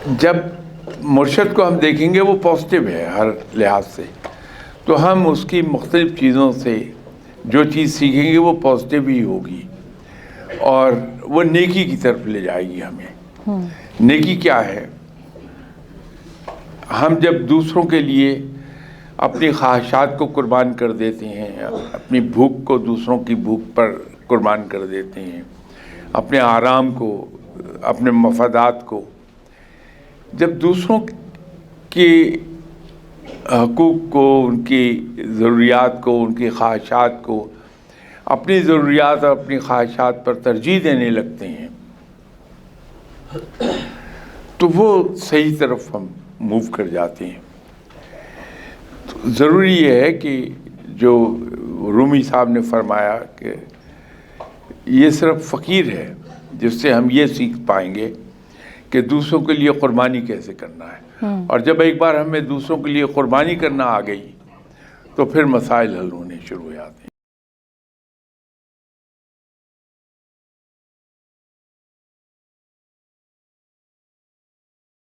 جب مرشد کو ہم دیکھیں گے وہ پازیٹیو ہے ہر لحاظ سے، تو ہم اس کی مختلف چیزوں سے جو چیز سیکھیں گے وہ پازیٹیو ہی ہوگی، اور وہ نیکی کی طرف لے جائے گی ہمیں۔ نیکی کیا ہے؟ ہم جب دوسروں کے لیے اپنی خواہشات کو قربان کر دیتے ہیں، اپنی بھوک کو دوسروں کی بھوک پر قربان کر دیتے ہیں، اپنے آرام کو، اپنے مفادات کو، جب دوسروں کے حقوق کو، ان کی ضروریات کو، ان کی خواہشات کو اپنی ضروریات اور اپنی خواہشات پر ترجیح دینے لگتے ہیں، تو وہ صحیح طرف ہم موو کر جاتے ہیں۔ تو ضروری یہ ہے کہ جو رومی صاحب نے فرمایا کہ یہ صرف فقیر ہے جس سے ہم یہ سیکھ پائیں گے کہ دوسروں کے لیے قربانی کیسے کرنا ہے، اور جب ایک بار ہمیں دوسروں کے لیے قربانی کرنا آ گئی تو پھر مسائل حل ہونے شروع ہو جاتے ہیں۔